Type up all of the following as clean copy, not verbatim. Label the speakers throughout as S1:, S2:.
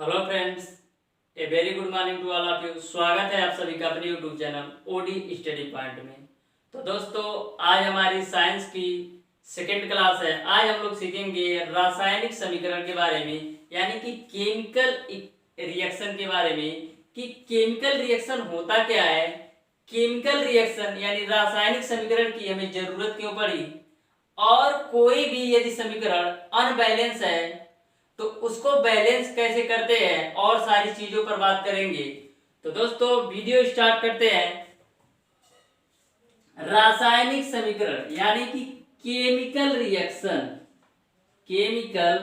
S1: Hello friends, a very good morning to all of you. स्वागत है आप सभी का अपने YouTube channel OD study point में। तो दोस्तों, आज हमारी साइंस की सेकेंड क्लास है। आज हम लोग सीखेंगे रासायनिक समीकरण के बारे में, यानी कि केमिकल रिएक्शन के बारे में कि केमिकल रिएक्शन होता क्या है, केमिकल रिएक्शन यानी रासायनिक समीकरण की हमें जरूरत क्यों पड़ी, और कोई भी यदि समीकरण अनबैलेंस है तो उसको बैलेंस कैसे करते हैं, और सारी चीजों पर बात करेंगे। तो दोस्तों, वीडियो स्टार्ट करते हैं। रासायनिक समीकरण यानी कि केमिकल रिएक्शन, केमिकल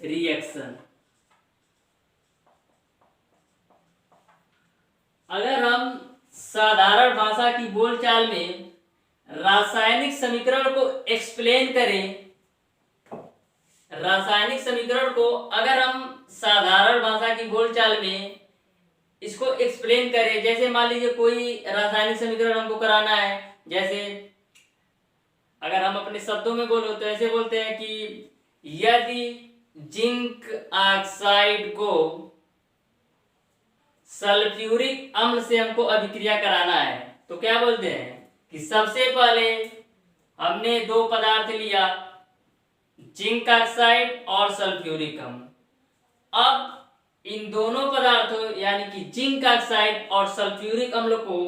S1: रिएक्शन। अगर हम साधारण भाषा की बोलचाल में रासायनिक समीकरण को एक्सप्लेन करें, रासायनिक समीकरण को अगर हम साधारण भाषा की बोलचाल में इसको एक्सप्लेन करें, जैसे मान लीजिए कोई रासायनिक समीकरण हमको कराना है, जैसे अगर हम अपने शब्दों में बोलो तो ऐसे बोलते हैं कि यदि जिंक ऑक्साइड को सल्फ्यूरिक अम्ल से हमको अभिक्रिया कराना है, तो क्या बोलते हैं कि सबसे पहले हमने दो पदार्थ लिया, जिंक ऑक्साइड और सल्फ्यूरिक अम्ल। अब इन दोनों पदार्थों यानी कि जिंक ऑक्साइड और सल्फ्यूरिक अम्ल को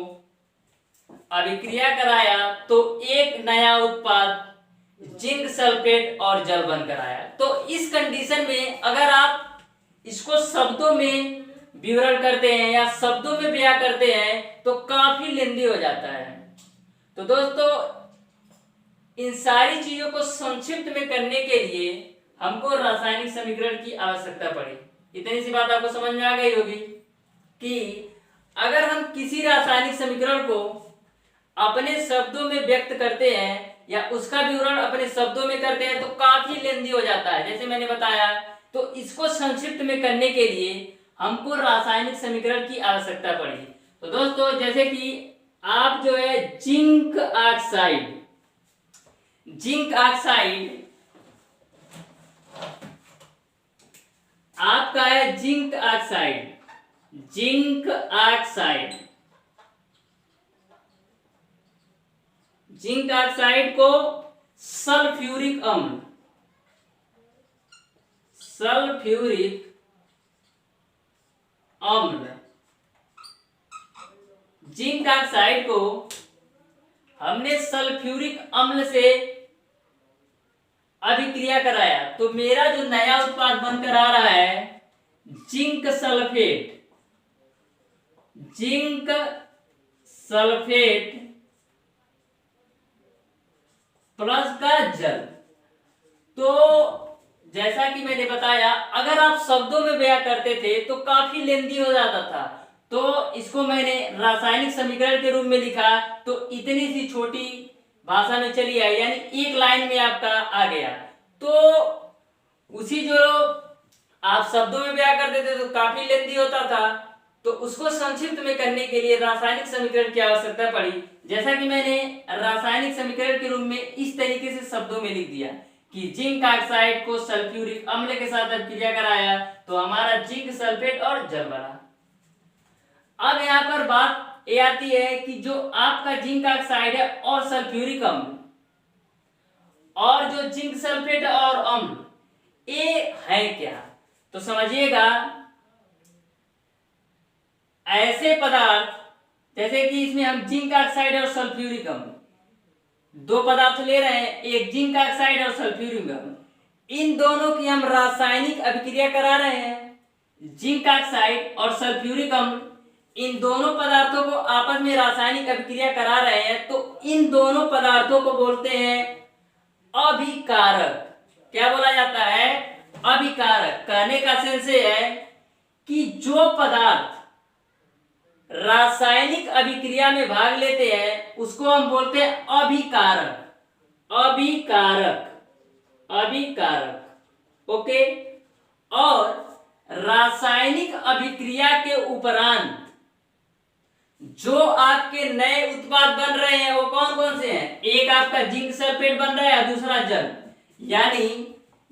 S1: अभिक्रिया कराया तो एक नया उत्पाद जिंक सल्फेट और जल बनकर आया। तो इस कंडीशन में अगर आप इसको शब्दों में विवरण करते हैं या शब्दों में बयां करते हैं तो काफी लेंदी हो जाता है। तो दोस्तों, इन सारी चीजों को संक्षिप्त में करने के लिए हमको रासायनिक समीकरण की आवश्यकता पड़ी। इतनी सी बात आपको समझ में आ गई होगी कि अगर हम किसी रासायनिक समीकरण को अपने शब्दों में व्यक्त करते हैं या उसका विवरण अपने शब्दों में करते हैं तो काफी लेंदी हो जाता है, जैसे मैंने बताया। तो इसको संक्षिप्त में करने के लिए हमको रासायनिक समीकरण की आवश्यकता पड़ी। तो दोस्तों, जैसे कि आप जो है जिंक ऑक्साइड, जिंक ऑक्साइड आपका है zinc oxide, zinc oxide, zinc oxide को सल्फ्यूरिक अम्ल, सल्फ्यूरिक अम्ल, जिंक ऑक्साइड को हमने सल्फ्यूरिक अम्ल से अभिक्रिया कराया तो मेरा जो नया उत्पाद बनकर आ रहा है zinc sulphate, zinc sulphate plus का जल। तो जैसा कि मैंने बताया, अगर आप शब्दों में बयां करते थे तो काफी लेंदी हो जाता था, तो इसको मैंने रासायनिक समीकरण के रूप में लिखा तो इतनी सी छोटी भाषा में चली आई, यानी एक लाइन में आपका आ गया। तो उसी जो आप शब्दों में बयां करते थे तो काफी लेंदी होता था, तो उसको संक्षिप्त में करने के लिए रासायनिक समीकरण की आवश्यकता पड़ी। जैसा कि मैंने रासायनिक समीकरण के रूप में इस तरीके से शब्दों में लिख दिया कि जिंक ऑक्साइड को सल्फ्यूरिक अम्ल के साथ अभिक्रिया कराया तो हमारा जिंक सल्फेट और जल बना। अब यहाँ पर बात ये आती है कि जो आपका जिंक ऑक्साइड है और सल्फ्यूरिक अम्ल और जो जिंक सल्फेट और अम्ल ये है क्या, तो समझिएगा ऐसे पदार्थ जैसे कि इसमें हम जिंक ऑक्साइड और सल्फ्यूरिक अम्ल दो पदार्थ ले रहे हैं, एक जिंक ऑक्साइड और सल्फ्यूरिक अम्ल, इन दोनों की हम रासायनिक अभिक्रिया करा रहे हैं। जिंक ऑक्साइड और सल्फ्यूरिक अम्ल इन दोनों पदार्थों को आपस में रासायनिक अभिक्रिया करा रहे हैं, तो इन दोनों पदार्थों को बोलते हैं अभिकारक। क्या बोला जाता है? अभिकारक। कहने का सेंस है कि जो पदार्थ रासायनिक अभिक्रिया में भाग लेते हैं उसको हम बोलते हैं अभिकारक, अभिकारक, अभिकारक। ओके। और रासायनिक अभिक्रिया के उपरांत जो आपके नए उत्पाद बन रहे हैं वो कौन कौन से हैं? एक आपका जिंक सल्फेट बन रहा है, दूसरा जल। यानी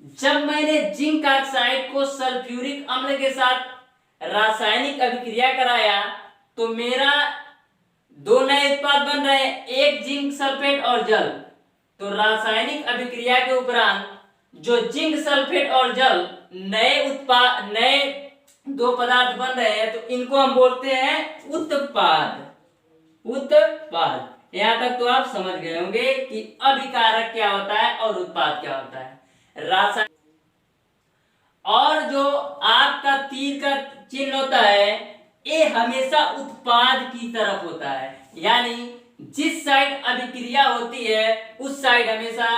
S1: जब मैंने जिंक ऑक्साइड को सल्फ्यूरिक अम्ल के साथ रासायनिक अभिक्रिया कराया तो मेरा दो नए उत्पाद बन रहे हैं, एक जिंक सल्फेट और जल। तो रासायनिक अभिक्रिया के उपरांत जो जिंक सल्फेट और जल नए दो पदार्थ बन रहे हैं तो इनको हम बोलते हैं उत्पाद। यहां तक तो आप समझ गए होंगे कि अभिकारक क्या होता है और उत्पाद क्या होता है। रासायनिक और जो आपका तीर का चिन्ह होता है ये हमेशा उत्पाद की तरफ होता है, यानी जिस साइड अभिक्रिया होती है उस साइड हमेशा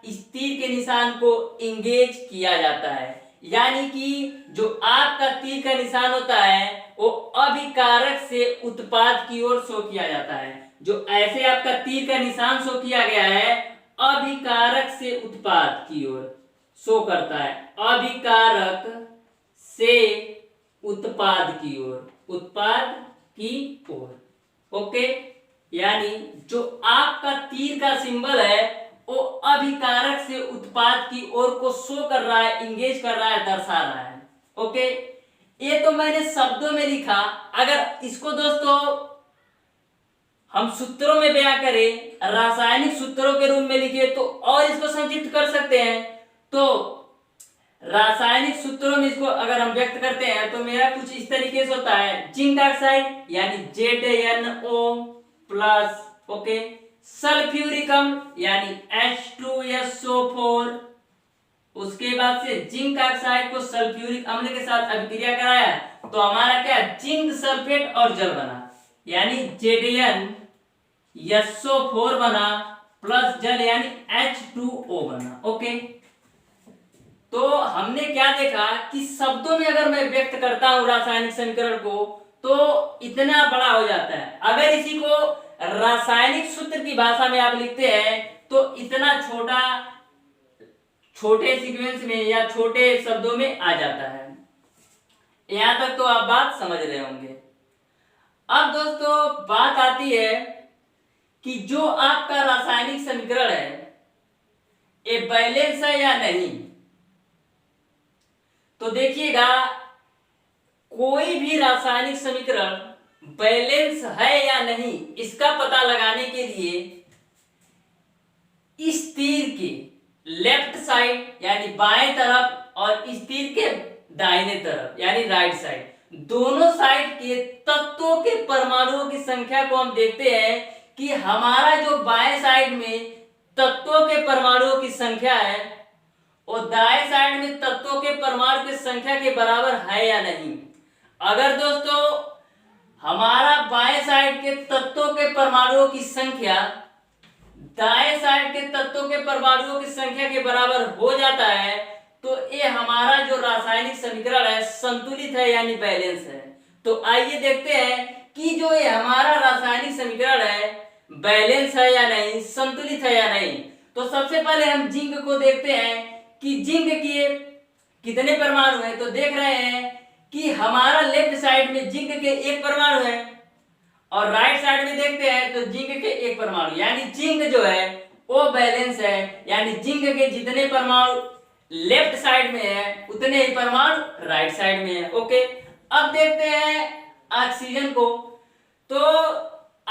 S1: इस तीर के निशान को इंगेज किया जाता है, यानी कि जो आपका तीर का निशान होता है वो अभिकारक से उत्पाद की ओर शो किया जाता है। जो ऐसे आपका तीर का निशान शो किया गया है अभिकारक से उत्पाद की ओर शो करता है, अभिकारक से उत्पाद की ओर। ओके, यानी जो आपका तीर का सिंबल है वो अभिकारक से उत्पाद की ओर को शो कर रहा है, इंगेज कर रहा है, दर्शा रहा है। ओके, ये तो मैंने शब्दों में लिखा। अगर इसको दोस्तों हम सूत्रों में बयां करें, रासायनिक सूत्रों के रूप में लिखे तो और इसको संक्षिप्त कर सकते हैं। तो रासायनिक सूत्रों में इसको अगर हम व्यक्त करते हैं तो मेरा कुछ इस तरीके से होता है, जिंक ऑक्साइड यानी ZnO प्लस, ओके, सल्फ्यूरिक अम्ल यानी H2SO4, उसके बाद से जिंक ऑक्साइड को सल्फ्यूरिक अम्ल के साथ अभिक्रिया कराया तो हमारा क्या, जिंक सल्फेट और जल बना, यानी ZnSO4 बना प्लस जल यानी H2O बना। ओके, तो हमने क्या देखा कि शब्दों में अगर मैं व्यक्त करता हूं रासायनिक समीकरण को तो इतना बड़ा हो जाता है, अगर इसी को रासायनिक सूत्र की भाषा में आप लिखते हैं तो इतना छोटे सीक्वेंस में या छोटे शब्दों में आ जाता है। यहां तक तो आप बात समझ रहे होंगे। अब दोस्तों बात आती है कि जो आपका रासायनिक समीकरण है ये बैलेंस है या नहीं। तो देखिएगा, कोई भी रासायनिक समीकरण बैलेंस है या नहीं इसका पता लगाने के लिए इस तीर के लेफ्ट साइड यानी बाएं तरफ और इस तीर के दाहिने तरफ यानी राइट साइड, दोनों साइड के तत्वों के परमाणुओं की संख्या को हम देखते हैं कि हमारा जो बाएं साइड में तत्वों के परमाणुओं की संख्या है और दाएं साइड में तत्वों के परमाणु की संख्या के बराबर है या नहीं। अगर दोस्तों हमारा बाएं साइड के तत्वों के परमाणुओं की संख्या दाएं साइड के तत्वों के परमाणुओं की संख्या के बराबर हो जाता है तो ये हमारा जो रासायनिक समीकरण है संतुलित है यानी बैलेंस है। तो आइए देखते हैं कि जो ये हमारा रासायनिक समीकरण है बैलेंस है या नहीं, संतुलित है या नहीं। तो सबसे पहले हम जिंक को देखते हैं कि जिंक के कितने परमाणु हैं। तो देख रहे हैं कि हमारा लेफ्ट साइड में जिंक के एक परमाणु है और राइट साइड में देखते हैं तो जिंक के एक परमाणु, यानी जिंक जो है वो बैलेंस है, यानी जिंक के जितने परमाणु लेफ्ट साइड में है उतने ही परमाणु राइट साइड में है। ओके, अब देखते हैं ऑक्सीजन को। तो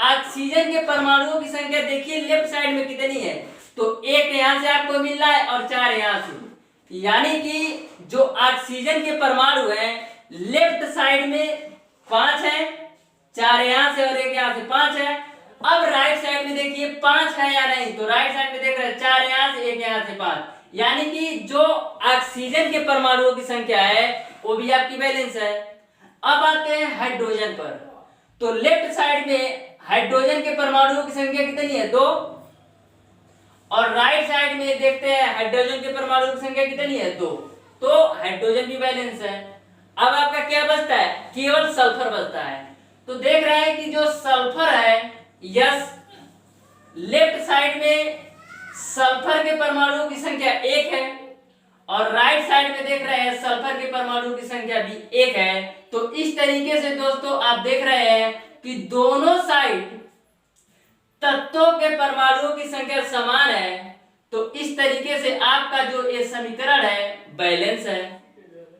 S1: ऑक्सीजन के परमाणुओं की संख्या देखिए लेफ्ट साइड में कितनी है, तो एक यहां से आपको मिल रहा है और चार यहां से, यानी कि जो ऑक्सीजन के परमाणु है लेफ्ट साइड में 5 है, 4 यहां से और एक यहां से 5 है। अब राइट साइड में देखिए 5 है या नहीं, तो राइट साइड में देख रहे हैं 4 यहां से एक यहां से 5, यानी कि जो ऑक्सीजन के परमाणुओं की संख्या है वो भी आपकी बैलेंस है। अब आते हैं हाइड्रोजन पर। तो लेफ्ट साइड में हाइड्रोजन के परमाणुओं की संख्या कितनी है, 2, और राइट साइड में देखते हैं हाइड्रोजन के परमाणुओं की संख्या कितनी है, 2, तो हाइड्रोजन भी बैलेंस है। अब आपका क्या बचता है, केवल सल्फर बचता है। तो देख रहे हैं कि जो सल्फर है, यस, लेफ्ट साइड में सल्फर के परमाणुओं की संख्या 1 है और राइट साइड में देख रहे हैं सल्फर के परमाणुओं की संख्या भी 1 है। तो इस तरीके से दोस्तों आप देख रहे हैं कि दोनों साइड तत्वों के परमाणुओं की संख्या समान है, तो इस तरीके से आपका जो ये समीकरण है बैलेंस है।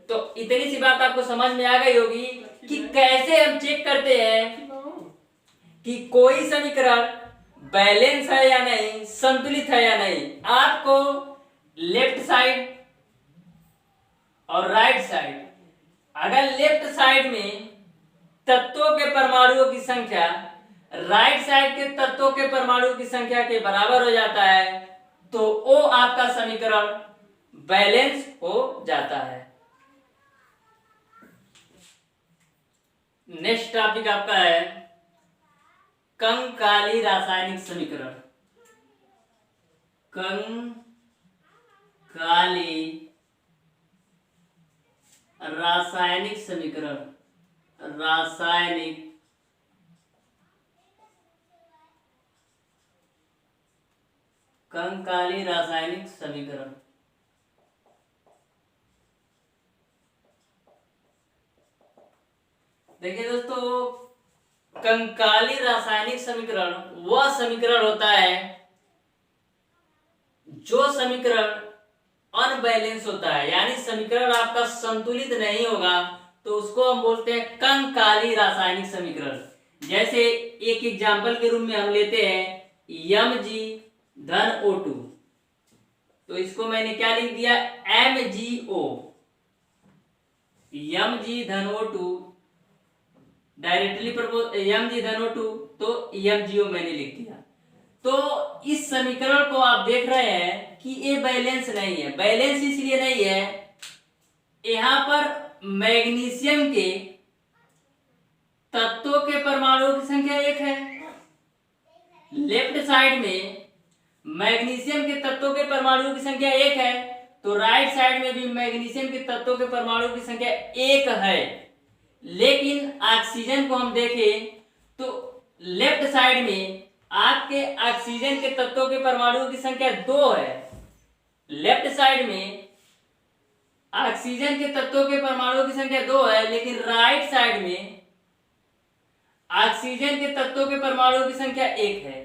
S1: तो इतनी सी बात आपको समझ में आ गई होगी कि कैसे हम चेक करते हैं कि कोई समीकरण बैलेंस है या नहीं, संतुलित है या नहीं। आपको लेफ्ट साइड और राइट साइड, अगर लेफ्ट साइड में तत्वों के परमाणुओं की संख्या राइट साइड के तत्वों के परमाणुओं की संख्या के बराबर हो जाता है तो वो आपका समीकरण बैलेंस हो जाता है। नेक्स्ट टॉपिक आपका है कंकाली रासायनिक समीकरण। कंकाली रासायनिक समीकरण, रासायनिक कंकाली रासायनिक समीकरण। देखिए दोस्तों, कंकाली रासायनिक समीकरण वह समीकरण होता है जो समीकरण अनबैलेंस होता है, यानी समीकरण आपका संतुलित नहीं होगा तो उसको हम बोलते हैं कंकाली रासायनिक समीकरण। जैसे एक एग्जांपल के रूप में हम लेते हैं Mg धन O2, तो इसको मैंने क्या लिख दिया MgO। Mg धन O2 डायरेक्टली Mg धन O2 तो MgO मैंने लिख दिया। तो इस समीकरण को आप देख रहे हैं कि ये बैलेंस नहीं है। बैलेंस इसलिए नहीं है, यहां पर मैग्नीशियम के तत्वों के परमाणुओं की संख्या 1 है। लेफ्ट साइड में मैग्नीशियम के तत्वों के परमाणुओं की संख्या 1 है, तो राइट साइड में भी मैग्नीशियम के तत्वों के परमाणुओं की संख्या 1 है। लेकिन ऑक्सीजन को हम देखें तो लेफ्ट साइड में आपके ऑक्सीजन के तत्वों के परमाणुओं की संख्या 2 है। लेफ्ट साइड में ऑक्सीजन के तत्वों के परमाणुओं की संख्या 2 है, लेकिन राइट साइड में ऑक्सीजन के तत्वों के परमाणुओं की संख्या 1 है।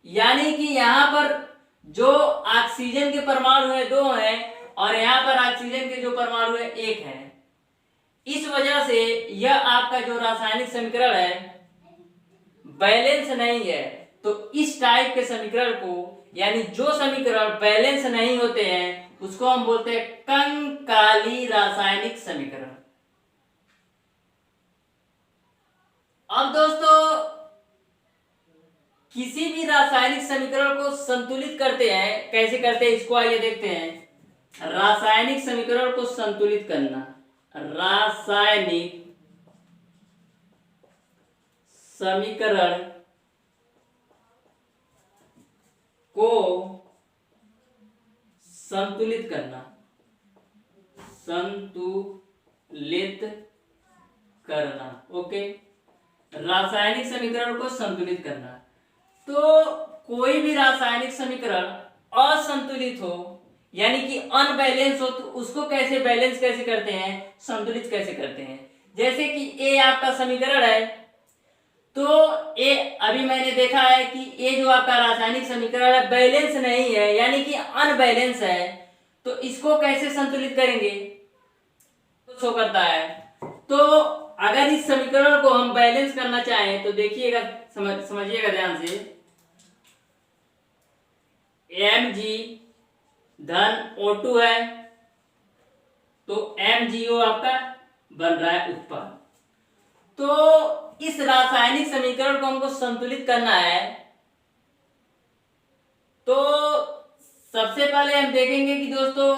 S1: यानी कि यहां पर जो ऑक्सीजन के परमाणु है 2 है और यहां पर ऑक्सीजन के जो परमाणु है 1 है। इस वजह से यह आपका जो रासायनिक समीकरण है बैलेंस नहीं है। तो इस टाइप के समीकरण को, यानी जो समीकरण बैलेंस नहीं होते हैं, उसको हम बोलते हैं कंकाली रासायनिक समीकरण। अब दोस्तों, किसी भी रासायनिक समीकरण को संतुलित करते हैं, कैसे करते हैं इसको आइए देखते हैं। रासायनिक समीकरण को संतुलित करना, रासायनिक समीकरण को संतुलित करना, संतुलित करना। ओके, रासायनिक समीकरण को संतुलित करना। तो कोई भी रासायनिक समीकरण असंतुलित हो, यानी कि अनबैलेंस हो, तो उसको कैसे बैलेंस कैसे करते हैं, संतुलित कैसे करते हैं। जैसे कि ए आपका समीकरण है, तो ए अभी मैंने देखा है कि ये जो आपका रासायनिक समीकरण है बैलेंस नहीं है, यानी कि अनबैलेंस है। तो इसको कैसे संतुलित करेंगे, तो शो करता है। तो अगर इस समीकरण को हम बैलेंस करना चाहें तो देखिएगा, समझिएगा ध्यान से। Mg धन O2 है तो MgO आपका बन रहा है उत्पाद। तो इस रासायनिक समीकरण को हमको संतुलित करना है। तो सबसे पहले हम देखेंगे कि दोस्तों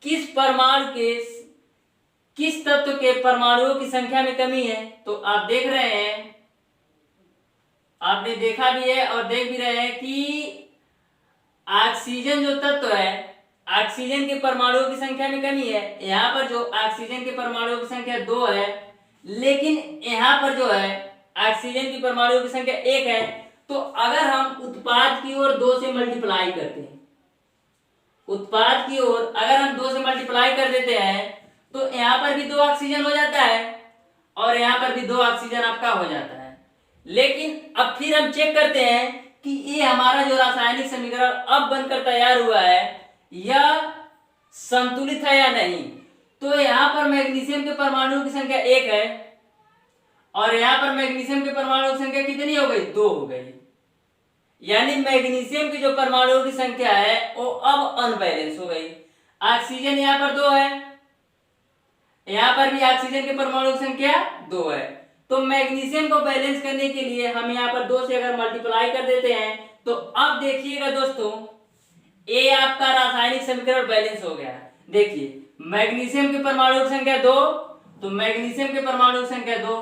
S1: किस परमाणु के, किस तत्व के परमाणुओं की संख्या में कमी है। तो आप देख रहे हैं, आपने देखा भी है और देख भी रहे हैं कि ऑक्सीजन जो तत्व है, ऑक्सीजन के परमाणुओं की संख्या में कमी है। यहाँ पर जो ऑक्सीजन के परमाणुओं की संख्या 2 है, लेकिन यहाँ पर जो है ऑक्सीजन की परमाणुओं की संख्या 1 है। तो अगर हम उत्पाद की ओर 2 से मल्टीप्लाई करते हैं, उत्पाद की ओर अगर हम 2 से मल्टीप्लाई कर देते हैं तो यहाँ पर भी 2 ऑक्सीजन हो जाता है और यहाँ पर भी 2 ऑक्सीजन आपका हो जाता है। लेकिन अब फिर हम चेक करते हैं कि ये हमारा जो रासायनिक समीकरण अब बनकर तैयार हुआ है यह संतुलित है या नहीं। तो यहाँ पर मैग्नीशियम के परमाणुओं की संख्या 1 है और यहाँ पर मैग्नीशियम के परमाणुओं की संख्या कितनी हो गई, 2 हो गई। यानी मैग्नीशियम की जो परमाणुओं की संख्या है वो अब अनबैलेंस हो गई। ऑक्सीजन यहाँ पर 2 है, यहाँ पर भी ऑक्सीजन के परमाणु की संख्या 2 है। तो मैग्नीशियम को बैलेंस करने के लिए हम यहाँ पर 2 से अगर मल्टीप्लाई कर देते हैं तो अब देखिएगा दोस्तों ये आपका रासायनिक समीकरण बैलेंस हो गया। देखिए मैग्नीशियम के परमाणु की संख्या 2, तो मैग्नीशियम के परमाणु की संख्या 2,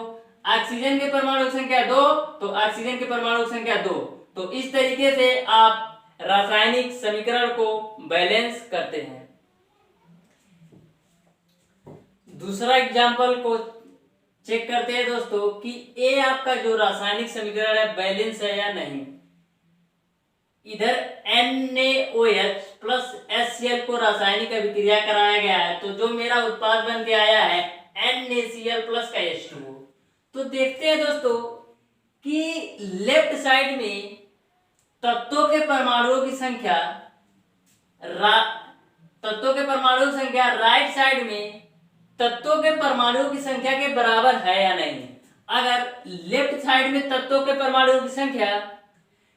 S1: ऑक्सीजन के परमाणु की संख्या 2, तो ऑक्सीजन के परमाणु की संख्या 2। तो इस तरीके से आप रासायनिक समीकरण को बैलेंस करते हैं। दूसरा एग्जांपल को चेक करते हैं दोस्तों कि ये आपका जो रासायनिक समीकरण है बैलेंस है या नहीं। इधर NaOH प्लस HCl को रासायनिक अभिक्रिया कराया गया है, तो जो मेरा उत्पाद बन के आया है NaCl प्लस का H2O। तो देखते हैं दोस्तों कि लेफ्ट साइड में तत्वों के परमाणुओं की संख्या राइट साइड में तत्वों के परमाणुओं की संख्या के बराबर है या नहीं। अगर लेफ्ट साइड में तत्वों के परमाणुओं की संख्या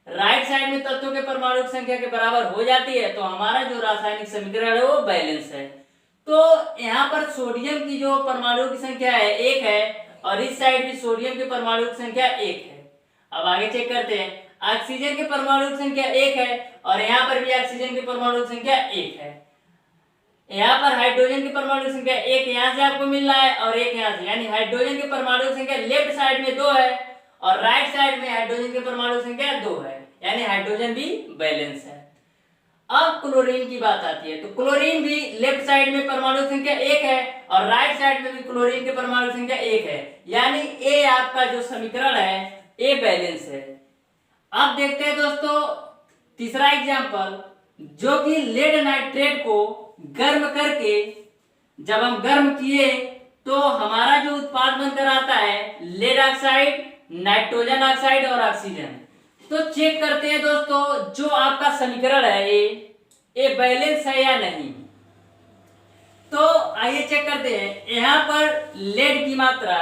S1: राइट साइड में तत्वों के परमाणुओं की संख्या के बराबर हो जाती है तो हमारा जो रासायनिक समीकरण है वो बैलेंस है। तो यहाँ पर सोडियम की जो परमाणुओं की संख्या है 1 है और इस साइड भी सोडियम के परमाणु की संख्या 1 है। अब आगे चेक करते हैं, ऑक्सीजन के परमाणु की संख्या 1 है और यहाँ पर भी ऑक्सीजन के परमाणु की संख्या 1 है। यहाँ पर हाइड्रोजन के परमाणु की संख्या 1 यहाँ से आपको मिल रहा है और 1 यहाँ से, यानी हाइड्रोजन के परमाणु की संख्या लेफ्ट साइड में 2 है और राइट साइड में हाइड्रोजन के परमाणु की संख्या 2 है, यानी हाइड्रोजन भी बैलेंस है। अब क्लोरीन की बात आती है, तो क्लोरीन भी लेफ्ट साइड में परमाणु की संख्या 1 है और राइट साइड में भी क्लोरीन के परमाणु की संख्या 1 है, यानी ये आपका जो समीकरण है ये बैलेंस है। अब देखते हैं दोस्तों तीसरा एग्जांपल, जो कि लेड नाइट्रेट को गर्म करके जब हम गर्म किए तो हमारा जो उत्पाद बनकर आता है लेड ऑक्साइड, नाइट्रोजन ऑक्साइड और ऑक्सीजन। तो चेक करते हैं दोस्तों जो आपका समीकरण है ये बैलेंस है या नहीं। तो आइए चेक करते हैं, यहाँ पर लेड की मात्रा,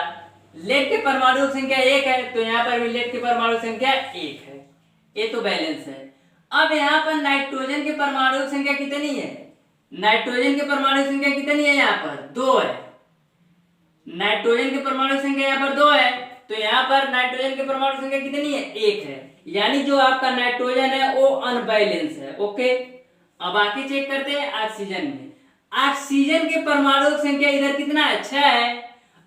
S1: लेड के परमाणु की संख्या 1 है तो यहाँ पर भी लेड के परमाणु की संख्या 1 है, ये तो बैलेंस है। अब यहाँ पर नाइट्रोजन के परमाणु की संख्या कितनी है, नाइट्रोजन के परमाणु की संख्या कितनी है, यहाँ पर 2 है। नाइट्रोजन के परमाणु की संख्या यहाँ पर 2 है तो यहाँ पर नाइट्रोजन के परमाणु की संख्या कितनी है, 1 है, यानी जो आपका नाइट्रोजन है वो अनबैलेंस है। ओके, अब आगे चेक करते हैं ऑक्सीजन में। ऑक्सीजन के परमाणु की संख्या इधर कितना है, 6 है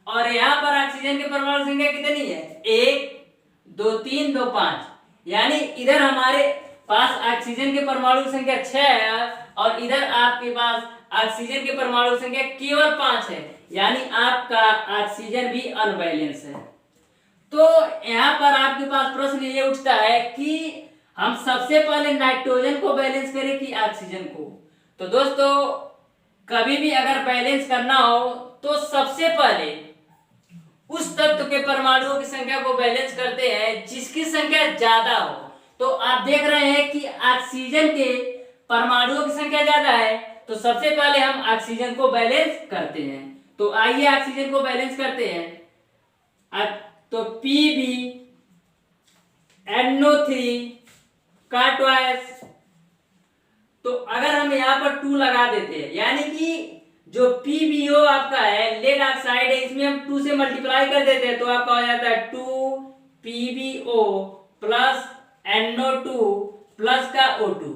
S1: और यहाँ पर ऑक्सीजन के परमाणु की संख्या कितनी है, 1 2 3 2 5, यानी इधर हमारे पास ऑक्सीजन के परमाणु की संख्या 6 है और इधर आपके पास ऑक्सीजन के परमाणु की संख्या केवल 5 है, यानी आपका ऑक्सीजन भी अनबैलेंस है। तो यहाँ पर आपके पास प्रश्न ये उठता है कि हम सबसे पहले नाइट्रोजन को बैलेंस करें कि ऑक्सीजन को। तो दोस्तों कभी भी अगर बैलेंस करना हो तो सबसे पहले उस तत्व के परमाणुओं की संख्या को बैलेंस करते हैं जिसकी संख्या ज्यादा हो। तो आप देख रहे हैं कि ऑक्सीजन के परमाणुओं की संख्या ज्यादा है तो सबसे पहले हम ऑक्सीजन को बैलेंस करते हैं। तो आइए ऑक्सीजन को बैलेंस करते हैं। तो PbNO3 का ट्वाइस, तो अगर हम यहाँ पर 2 लगा देते हैं यानी कि जो PbO आपका है लेड ऑक्साइड है इसमें हम 2 से मल्टीप्लाई कर देते हैं तो आपका हो जाता है 2PbO प्लस NO2 प्लस का O2।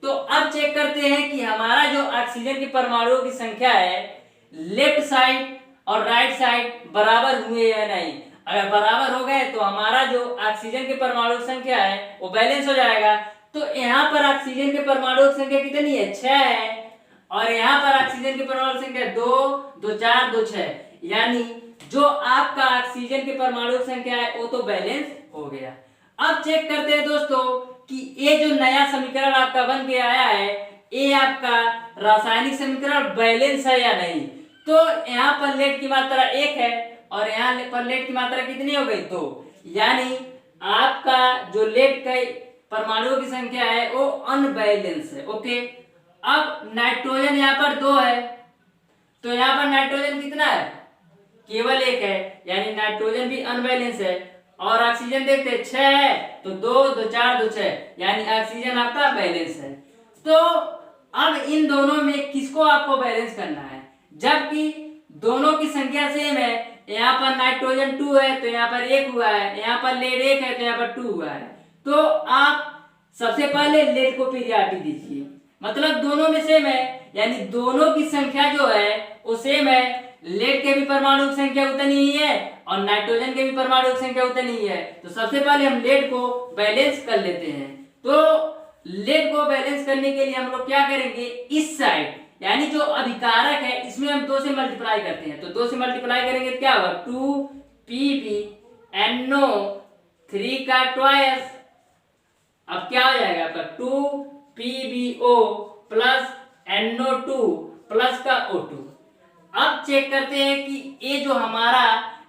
S1: तो अब चेक करते हैं कि हमारा जो ऑक्सीजन के परमाणुओं की संख्या है लेफ्ट साइड और राइट साइड बराबर हुए या नहीं। अगर बराबर हो गए तो हमारा जो ऑक्सीजन के परमाणु की संख्या है वो बैलेंस हो जाएगा। तो यहाँ पर ऑक्सीजन के परमाणु की संख्या कितनी है, 6 है और यहाँ पर ऑक्सीजन के परमाणु की संख्या 2 2 4 2 6, यानी जो आपका ऑक्सीजन के परमाणु की संख्या है वो तो बैलेंस हो गया। अब चेक करते हैं दोस्तों कि ये जो नया समीकरण आपका बन के आया है ये आपका रासायनिक समीकरण बैलेंस है या नहीं। तो यहाँ पर लेड की मात्रा 1 है और यहाँ पर लेड की मात्रा कितनी हो गई, 2, यानी आपका जो लेड का परमाणुओं की संख्या है वो अनबैलेंस है। ओके, अब नाइट्रोजन यहाँ पर 2 है, तो यहाँ पर नाइट्रोजन कितना है, केवल 1 है, यानी नाइट्रोजन भी अनबैलेंस है। और ऑक्सीजन देखते हैं 6 है, तो 2 2 4 2 6, यानी ऑक्सीजन आपका बैलेंस है। तो अब इन दोनों में किसको आपको बैलेंस करना है, जबकि दोनों की संख्या सेम है। यहाँ पर नाइट्रोजन 2 है तो यहाँ पर 1 हुआ है, यहाँ पर लेड 1 है तो यहाँ पर 2 हुआ है। तो आप सबसे पहले लेड को पीरियाडिक दीजिए, मतलब दोनों में सेम है, यानी दोनों की संख्या जो है वो सेम है। लेड के भी परमाणु की संख्या उतनी ही है और नाइट्रोजन के भी परमाणु की संख्या उतनी ही है। तो सबसे पहले हम लेड को बैलेंस कर लेते हैं। तो लेड को बैलेंस करने के लिए हम लोग क्या करेंगे, इस साइड यानी जो अभिकारक है इसमें हम 2 से मल्टीप्लाई करते हैं। तो 2 से मल्टीप्लाई करेंगे तो क्या होगा, 2PbNO3 का ट्वाइस। अब क्या हो जाएगा आपका 2PbO प्लस NO2 प्लस का O2। अब चेक करते हैं कि ये जो हमारा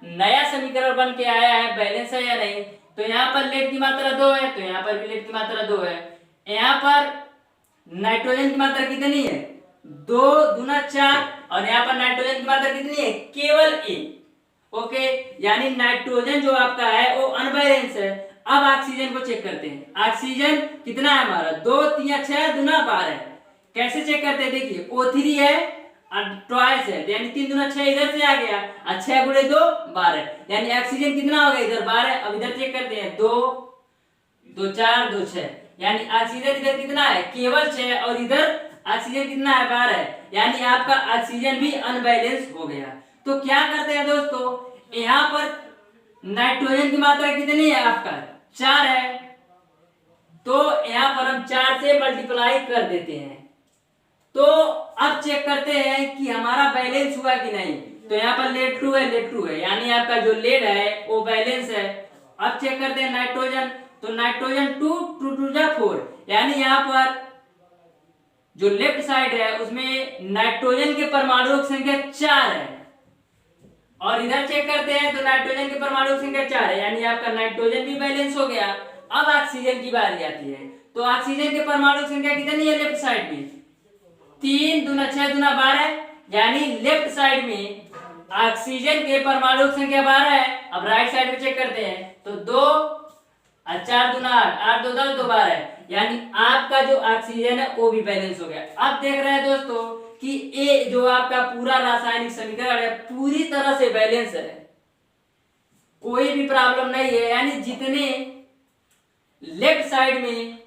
S1: नया समीकरण बन के आया है बैलेंस है या नहीं। तो यहाँ पर लेड की मात्रा 2 है, तो यहाँ पर भी लेड की मात्रा 2 है। यहाँ पर नाइट्रोजन की मात्रा कितनी है, 2 दूना 4, और यहाँ पर नाइट्रोजन की मात्रा कितनी है, केवल 1। ओके, यानी नाइट्रोजन जो आपका है वो अनबैलेंस है। अब ऑक्सीजन को चेक करते हैं। ऑक्सीजन कितना है हमारा, 2 3 6 दूना 12। कैसे चेक करते हैं, देखिए O3 है ट्वाइस है, यानी 3 दूना 6 इधर से आ गया, 6 गुणे 2 12, यानी ऑक्सीजन कितना हो गया इधर 12। अब इधर चेक करते हैं, 2 2 4 2 6, यानी ऑक्सीजन इधर कितना है, केवल 6, और इधर ऑक्सीजन कितना है 12, यानी आपका ऑक्सीजन भी अनबैलेंस हो गया। तो क्या करते हैं दोस्तों, यहाँ पर नाइट्रोजन की मात्रा कितनी है आपका 4 है, तो यहाँ पर हम 4 से मल्टीप्लाई कर देते हैं। तो अब चेक करते हैं कि हमारा बैलेंस हुआ कि नहीं। तो यहाँ पर लेड 2 है, लेड 2 है, यानी आपका जो लेड है वो बैलेंस है। अब चेक करते हैं नाइट्रोजन, तो नाइट्रोजन 2 2 2 4, यानी यहाँ पर जो लेफ्ट साइड है उसमें नाइट्रोजन के परमाणुओं की संख्या 4 है, और इधर चेक करते हैं तो नाइट्रोजन के परमाणु की संख्या 4 है, यानी आपका नाइट्रोजन भी बैलेंस हो गया। अब ऑक्सीजन की बारी आती है, तो ऑक्सीजन के परमाणु की संख्या कितनी है लेफ्ट साइड में, 3 दूना 6 दूना 12, यानी लेफ्ट साइड में ऑक्सीजन के परमाणु की संख्या 12 है। अब राइट साइड में चेक करते हैं तो 2 और 4 दूना 8, 8 2 10 2 12, यानी आपका जो ऑक्सीजन है वो भी बैलेंस हो गया। अब देख रहे हैं दोस्तों कि ये जो आपका पूरा रासायनिक समीकरण है पूरी तरह से बैलेंस है, कोई भी प्रॉब्लम नहीं है, यानी जितने लेफ्ट साइड में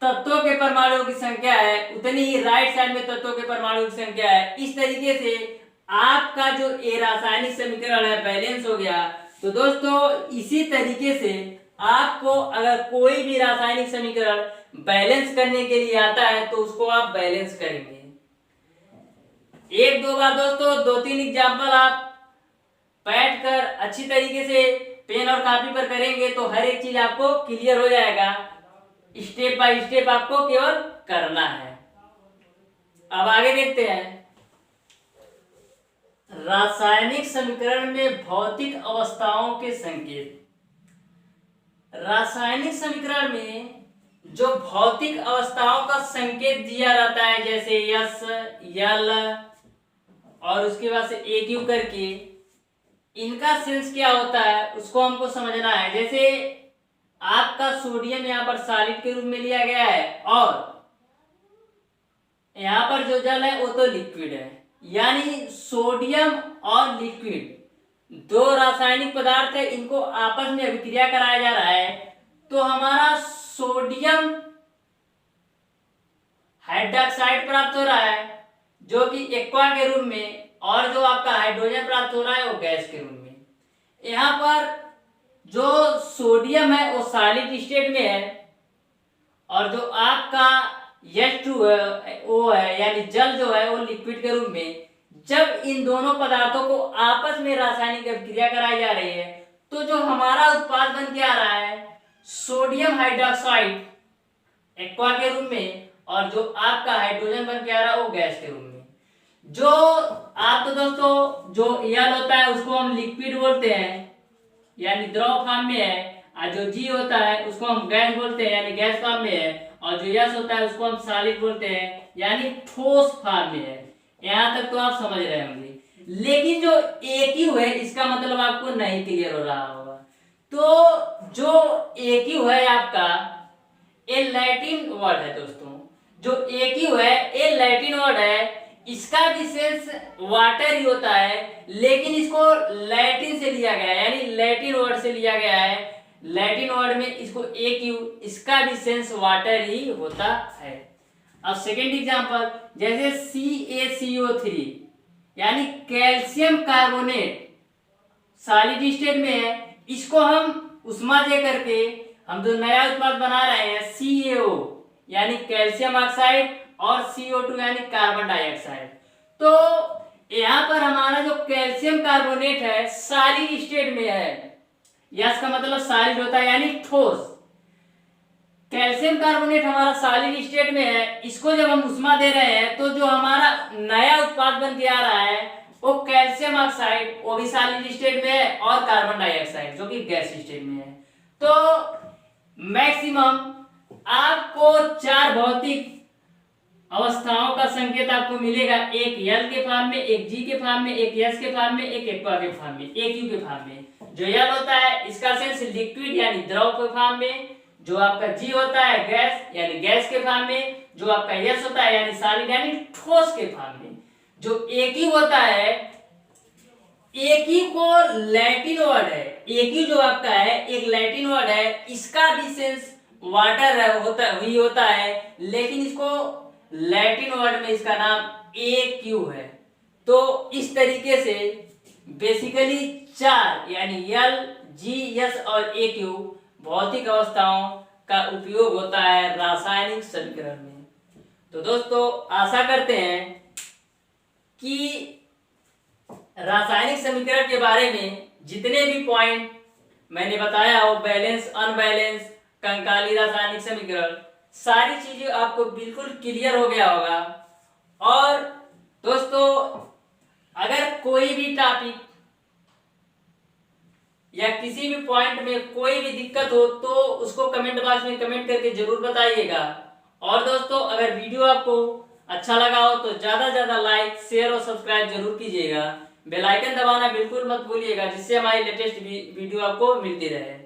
S1: तत्वों के परमाणुओं की संख्या है उतनी ही राइट साइड में तत्वों के परमाणुओं की संख्या है। इस तरीके से आपका जो ये रासायनिक समीकरण है बैलेंस हो गया। तो दोस्तों इसी तरीके से आपको अगर कोई भी रासायनिक समीकरण बैलेंस करने के लिए आता है तो उसको आप बैलेंस करेंगे। 1-2 बार दोस्तों 2-3 एग्जाम्पल आप बैठ कर अच्छी तरीके से पेन और कॉपी पर करेंगे तो हर एक चीज आपको क्लियर हो जाएगा। स्टेप बाय स्टेप आपको केवल करना है। अब आगे देखते हैं, रासायनिक समीकरण में भौतिक अवस्थाओं के संकेत। रासायनिक समीकरण में जो भौतिक अवस्थाओं का संकेत दिया जाता है जैसे यस यल और उसके बाद से AQ करके, इनका सेंस क्या होता है उसको हमको समझना है। जैसे आपका सोडियम यहाँ पर सॉलिड के रूप में लिया गया है और यहाँ पर जो जल है वो तो लिक्विड है, यानी सोडियम और लिक्विड 2 रासायनिक पदार्थ है, इनको आपस में अभिक्रिया कराया जा रहा है। तो हमारा सोडियम हाइड्रोक्साइड प्राप्त हो रहा है जो कि एक्वा के रूप में, और जो आपका हाइड्रोजन प्राप्त हो रहा है वो गैस के रूप में। यहाँ पर जो सोडियम है वो सॉलिड स्टेट में है और जो आपका H2 है वो है यानी जल जो है वो लिक्विड के रूप में। जब इन दोनों पदार्थों को आपस में रासायनिक अभिक्रिया कराई जा रही है तो जो हमारा उत्पाद बन के आ रहा है सोडियम हाइड्रोक्साइड एक्वा के रूप में, और जो आपका हाइड्रोजन बन के आ रहा है वो गैस के रूप में। जो आप तो दोस्तों जो एल होता है उसको हम लिक्विड बोलते हैं यानी द्रव फॉर्म में है, और जो जी होता है उसको हम गैस बोलते हैं यानी गैस फॉर्म में है, और जो यस होता है उसको हम सॉलिड बोलते हैं यानी ठोस फॉर्म में है। यहाँ तक तो आप समझ रहे होंगे। लेकिन जो एक्यू है इसका मतलब आपको नहीं क्लियर हो रहा होगा। तो जो एक्यू है आपका ए लैटिन वर्ड है दोस्तों। जो एक्यू है ए लैटिन वर्ड है, इसका भी सेंस वाटर ही होता है, लेकिन इसको लैटिन से लिया गया है यानी लैटिन वर्ड से लिया गया है। लैटिन वर्ड में इसको एक्यू, इसका भी सेंस वाटर ही होता है। अब सेकेंड एग्जांपल, जैसे CaCO3 यानी कैल्शियम कार्बोनेट सॉलिड स्टेट में है, इसको हम उष्मा दे करके हम जो नया उत्पाद बना रहे हैं CaO यानी कैल्शियम ऑक्साइड और CO2 यानी कार्बन डाइऑक्साइड। तो यहाँ पर हमारा जो कैल्शियम कार्बोनेट है सॉलिड स्टेट में है, यस का मतलब सॉलिड होता है यानी ठोस। कैल्शियम कार्बोनेट हमारा सॉलिड स्टेट में है, इसको जब हम उष्मा दे रहे हैं तो जो हमारा नया उत्पाद बन के आ रहा है वो कैल्शियम ऑक्साइड, वो भी सॉलिड स्टेट में है, और कार्बन डाइऑक्साइड जो कि गैस स्टेट में है। तो मैक्सिमम आपको 4 भौतिक अवस्थाओं का संकेत आपको मिलेगा, एक यल के फॉर्म में, एक जी के फॉर्म में, एक यस के फॉर्म में, एक एक्वा के फॉर्म में, एक यू के फॉर्म में। जो यल होता है इसका सेंस लिक्विड यानी द्रव के फॉर्म में, जो आपका जी होता है गैस यानी गैस के फॉर्म में, जो आपका यस होता है यानी सॉलिड यानी ठोस के फॉर्म में। जो एक्यू होता है, एक्यू को लैटिन वर्ड है, एक्यू जो आपका है एक लैटिन वर्ड है, इसका भी सेंस वाटर होता है, लेकिन इसको लैटिन वर्ड में इसका नाम एक्यू है। तो इस तरीके से बेसिकली 4 यानी यल, जी, यस और एक्यू भौतिक अवस्थाओं का उपयोग होता है रासायनिक समीकरण में। तो दोस्तों आशा करते हैं कि रासायनिक समीकरण के बारे में जितने भी पॉइंट मैंने बताया हो, बैलेंस, अनबैलेंस, कंकाली रासायनिक समीकरण, सारी चीजें आपको बिल्कुल क्लियर हो गया होगा। और दोस्तों अगर कोई भी टॉपिक या किसी भी पॉइंट में कोई भी दिक्कत हो तो उसको कमेंट बॉक्स में कमेंट करके जरूर बताइएगा। और दोस्तों अगर वीडियो आपको अच्छा लगा हो तो ज्यादा से ज्यादा लाइक, शेयर और सब्सक्राइब जरूर कीजिएगा। बेल आइकन दबाना बिल्कुल मत भूलिएगा, जिससे हमारी लेटेस्ट वीडियो आपको मिलती रहे।